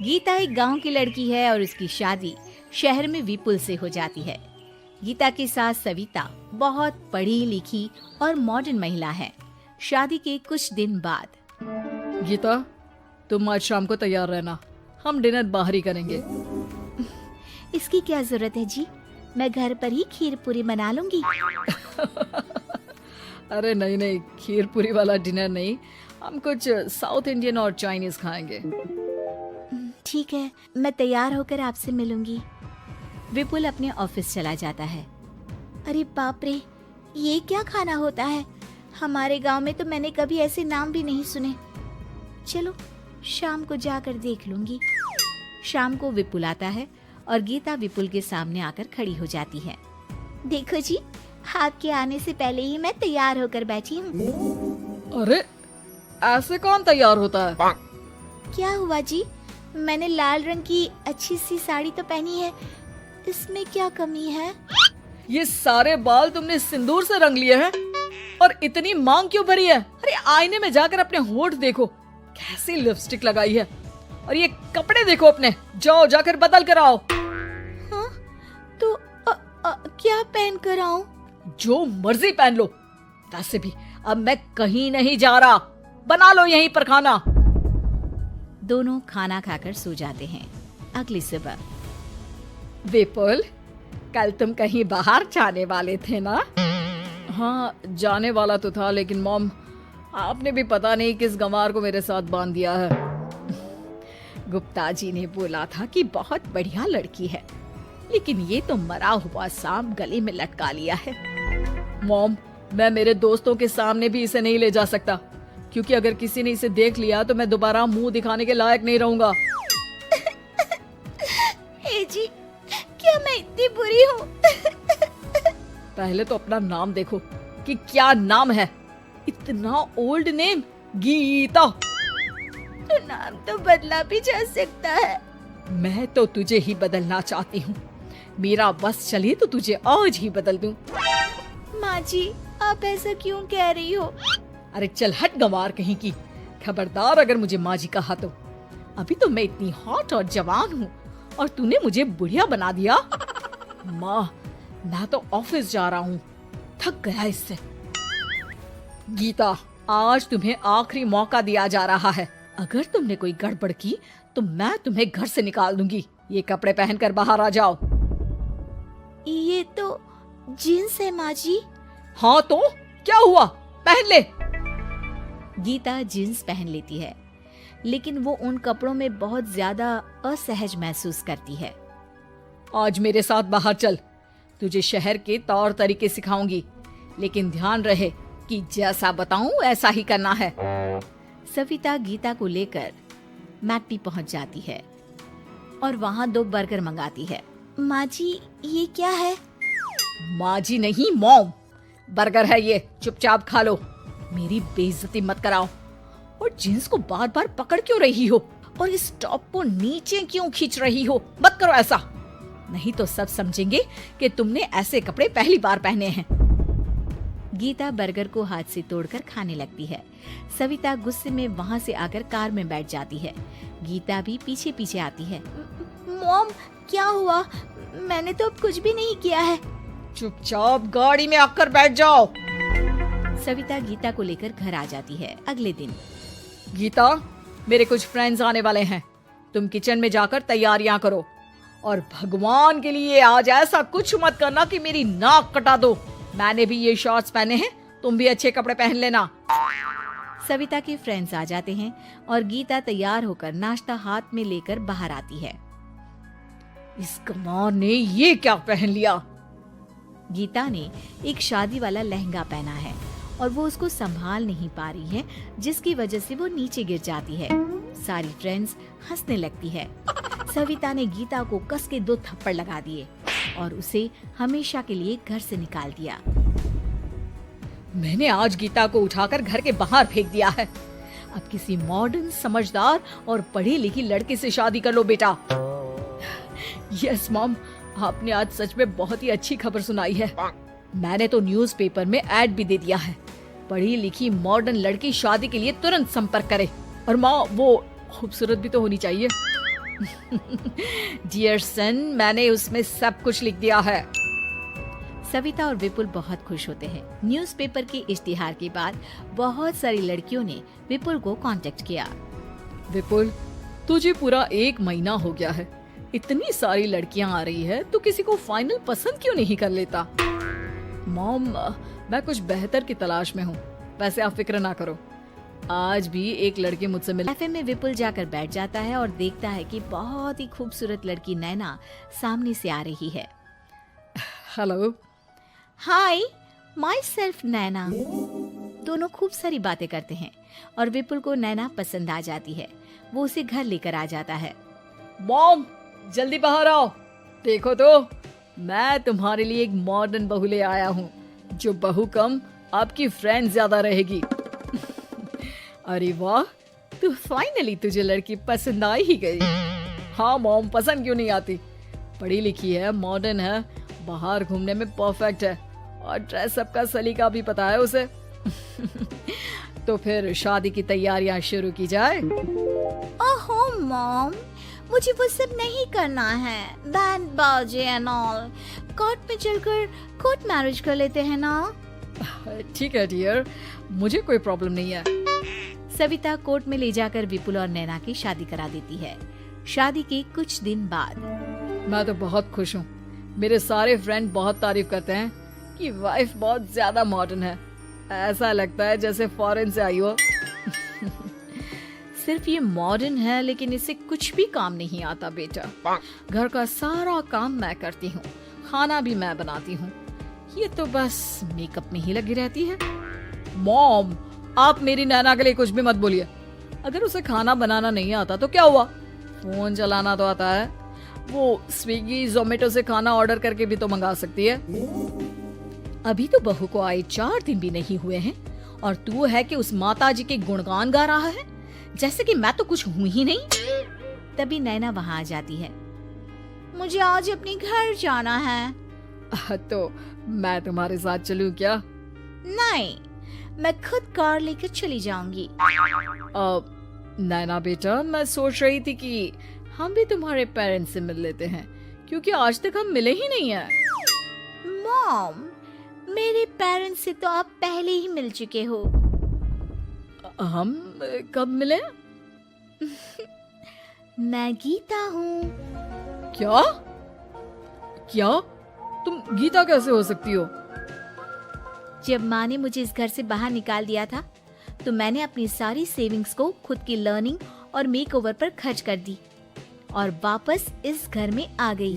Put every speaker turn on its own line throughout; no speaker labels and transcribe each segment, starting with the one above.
गीता एक गांव की लड़की है और उसकी शादी शहर में विपुल से हो जाती है। गीता की सास सविता बहुत पढ़ी लिखी और मॉडर्न महिला है। शादी के कुछ दिन बाद
गीता, तुम आज शाम को तैयार रहना, हम डिनर बाहर ही करेंगे।
इसकी क्या जरूरत है जी, मैं घर पर ही खीर पूरी बना लूंगी।
अरे नहीं नहीं, खीर पूरी वाला डिनर नहीं, हम कुछ साउथ इंडियन और चाइनीज खाएंगे।
ठीक है, मैं तैयार होकर आपसे मिलूंगी। विपुल अपने ऑफिस चला जाता है। अरे बाप रे, ये क्या खाना होता है? हमारे गांव में तो मैंने कभी ऐसे नाम भी नहीं सुने। चलो शाम को जाकर देख लूंगी। शाम को विपुल आता है और गीता विपुल के सामने आकर खड़ी हो जाती है। देखो जी, आपके आने से पहले ही मैं तैयार होकर बैठी हूँ।
अरे ऐसे कौन तैयार होता है?
क्या हुआ जी, मैंने लाल रंग की अच्छी सी साड़ी तो पहनी है, इसमें क्या कमी है?
ये सारे बाल तुमने सिंदूर से रंग लिए हैं और इतनी मांग क्यों भरी है? अरे आईने में जाकर अपने होंठ देखो, कैसी लिपस्टिक लगाई है। और ये कपड़े देखो अपने, जाओ जाकर बदल कर आओ।
हाँ, तो क्या पहन कर आऊं?
जो मर्जी पहन लो। वैसे भी अब मैं कहीं नहीं जा रहा, बना लो यहीं पर खाना।
दोनों खाना खाकर सो जाते हैं। अगली सुबह
विपुल, कल तुम कहीं बाहर जाने वाले थे ना? हाँ, जाने वाला तो था, लेकिन मॉम आपने भी पता नहीं किस गंवार को मेरे साथ बांध दिया है। गुप्ता जी ने बोला था कि बहुत बढ़िया लड़की है, लेकिन ये तो मरा हुआ सांप गले में लटका लिया है। मॉम, मैं मेरे दोस्तों के सामने भी इसे नहीं ले जा सकता, क्योंकि अगर किसी ने इसे देख लिया तो मैं दोबारा मुंह दिखाने के लायक नहीं रहूंगा।
ए जी, क्या मैं इतनी बुरी हूँ?
पहले तो अपना नाम देखो कि क्या नाम है। इतना ओल्ड नेम, गीता।
तो नाम तो बदला भी जा सकता है।
मैं तो तुझे ही बदलना चाहती हूँ। मेरा बस चले तो तुझे आज ही बदल दूं।
माँ जी, आप ऐसा क्यों कह रही हो?
अरे चल हट गंवार कहीं की। खबरदार अगर मुझे माँ जी कहा तो। अभी तो मैं इतनी हॉट और जवान हूँ और तूने मुझे बुढ़िया बना दिया। माँ, मैं तो ऑफिस जा रहा हूँ, थक गया इससे। गीता, आज तुम्हें आखिरी मौका दिया जा रहा है। अगर तुमने कोई गड़बड़ की तो मैं तुम्हें घर से निकाल दूंगी। ये कपड़े पहनकर बाहर आ जाओ।
ये तो जीन्स है माँ जी।
हाँ तो क्या हुआ, पहन ले।
गीता जीन्स पहन लेती है, लेकिन वो उन कपड़ों में बहुत ज्यादा असहज महसूस करती है।
आज मेरे साथ बाहर चल, तुझे शहर के तौर तरीके सिखाऊंगी, लेकिन ध्यान रहे कि जैसा बताऊं ऐसा ही करना है।
सविता गीता को लेकर मैकडी पहुंच जाती है और वहाँ 2 बर्गर मंगाती है। माँ जी, ये क्या है?
माँ जी नहीं मॉम, बर्गर है ये, चुपचाप खा लो। मेरी बेइज्जती मत कराओ। और जींस को बार बार पकड़ क्यों रही हो और इस टॉप को नीचे क्यों खींच रही हो? मत करो ऐसा, नहीं तो सब समझेंगे कि तुमने ऐसे कपड़े पहली बार पहने हैं। गीता बर्गर को हाथ से तोड़कर खाने लगती है। सविता गुस्से में वहाँ से आकर कार में बैठ जाती है। गीता भी पीछे पीछे आती है। मॉम, क्या हुआ? मैंने तो अब कुछ भी नहीं किया है। चुपचाप गाड़ी में आकर बैठ जाओ।
सविता गीता को लेकर घर आ जाती है। अगले दिन
गीता, मेरे कुछ फ्रेंड्स आने वाले हैं, तुम किचन में जाकर तैयारियां करो। और भगवान के लिए आज ऐसा कुछ मत करना कि मेरी नाक कटा दो। मैंने भी ये शॉर्ट्स पहने हैं, तुम भी अच्छे कपड़े पहन लेना।
सविता के फ्रेंड्स आ जाते हैं और गीता तैयार होकर नाश्ता हाथ में लेकर बाहर आती है।
इस गंवार ने ये क्या पहन लिया?
गीता ने एक शादी वाला लहंगा पहना है और वो उसको संभाल नहीं पा रही है, जिसकी वजह से वो नीचे गिर जाती है। सारी फ्रेंड्स हंसने लगती है। सविता ने गीता को कस के 2 थप्पड़ लगा दिए और उसे हमेशा के लिए घर से निकाल दिया।
मैंने आज गीता को उठाकर घर के बाहर फेंक दिया है। अब किसी मॉडर्न, समझदार और पढ़ी लिखी लड़के से शादी कर लो बेटा। यस मॉम, आपने आज सच में बहुत ही अच्छी खबर सुनाई है। मैंने तो न्यूज़पेपर में ऐड भी दे दिया है, पढ़ी लिखी मॉडर्न लड़की शादी के लिए तुरंत संपर्क करे। और माँ, वो खूबसूरत भी तो होनी चाहिए। डियर सन, मैंने उसमें सब कुछ लिख दिया है।
सविता और विपुल बहुत खुश होते हैं। न्यूज़पेपर के इश्तिहार के बाद बहुत सारी लड़कियों ने विपुल को कांटेक्ट किया।
विपुल, तुझे पूरा 1 महीना हो गया है, इतनी सारी लड़कियां आ रही है, तो किसी को फाइनल पसंद क्यों नहीं कर लेता? मॉम, मैं कुछ बेहतर की तलाश में हूँ, वैसे आप फिक्र ना करो। आज भी एक लड़की मुझसे मिल।
कैफे में विपुल जाकर बैठ जाता है और देखता है कि बहुत ही खूबसूरत लड़की नैना सामने से आ रही है।
हेलो।
हाय, माई सेल्फ नैना। दोनों खूब सारी बातें करते हैं और विपुल को नैना पसंद आ जाती है। वो उसे घर लेकर आ जाता है।
मॉम, जल्दी बाहर आओ, देखो तो मैं तुम्हारे लिए एक मॉडर्न बहू ले आया हूँ, जो बहू कम आपकी फ्रेंड ज्यादा रहेगी। अरे वाह, तो फाइनली तुझे लड़की पसंद आ ही गई। हाँ मॉम, पसंद क्यों नहीं आती? पढ़ी लिखी है, मॉडर्न है, बाहर घूमने में परफेक्ट है और ड्रेसअप का सलीका भी पता है उसे। तो फिर शादी की तैयारियां शुरू की जाए।
ओहो मॉम, मुझे वो सब नहीं करना है। बैंड बाजे एंड ऑल। कोर्ट में चलकर कोर्ट मैरिज कर लेते हैं ना।
ठीक है डियर, मुझे कोई प्रॉब्लम नहीं है।
सविता कोर्ट में ले जाकर विपुल और नैना की शादी करा देती है। शादी के कुछ दिन बाद
मैं तो बहुत खुश हूँ। मेरे सारे फ्रेंड बहुत तारीफ करते हैं कि वाइफ बहुत ज्यादा मॉडर्न है। ऐसा लगता है जैसे फॉरेन से आई हो। सिर्फ ये मॉडर्न है, लेकिन इसे कुछ भी काम नहीं आता बेटा। घर का सारा काम मैं करती हूँ, खाना भी मैं बनाती हूँ। ये तो बस मेकअप में ही लगी रहती है। मॉम, आप मेरी नैना के लिए कुछ भी मत बोलिए। अगर उसे खाना बनाना नहीं आता तो क्या हुआ, फोन चलाना तो आता है। वो स्विगी जोमेटो से खाना ऑर्डर करके भी तो मंगा सकती है। अभी तो बहू को आए 4 दिन भी नहीं हुए हैं और तू है कि उस माता जी के गुणगान गा रहा है, जैसे कि मैं तो कुछ हूं ही नहीं। तभी नैना वहां आ जाती है। मुझे आज अपने घर जाना है। तो मैं तुम्हारे साथ चलूं क्या?
नहीं, मैं खुद कार लेकर चली जाऊंगी।
नैना बेटा, मैं सोच रही थी कि हम भी तुम्हारे पेरेंट्स से मिल लेते हैं, क्योंकि आज तक हम मिले ही नहीं हैं।
मॉम, मेरे पेरेंट्स से तो आप पहले ही मिल चुके हो।
हम कब मिले?
मैं गीता हूँ।
क्या? क्या? तुम गीता कैसे हो सकती हो?
जब माँ ने मुझे इस घर से बाहर निकाल दिया था, तो मैंने अपनी सारी सेविंग्स को खुद की लर्निंग और मेकओवर पर खर्च कर दी और वापस इस घर में आ गई।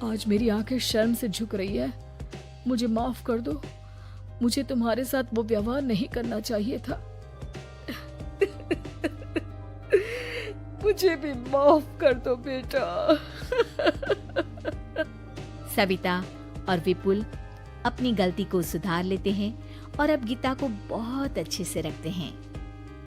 आज मेरी आंखें शर्म से झुक रही है। मुझे माफ कर दो, मुझे तुम्हारे साथ वो व्यवहार नहीं करना चाहिए था। मुझे भी माफ कर दो बेटा।
सविता और विपुल अपनी गलती को सुधार लेते हैं और अब गीता को बहुत अच्छे से रखते हैं।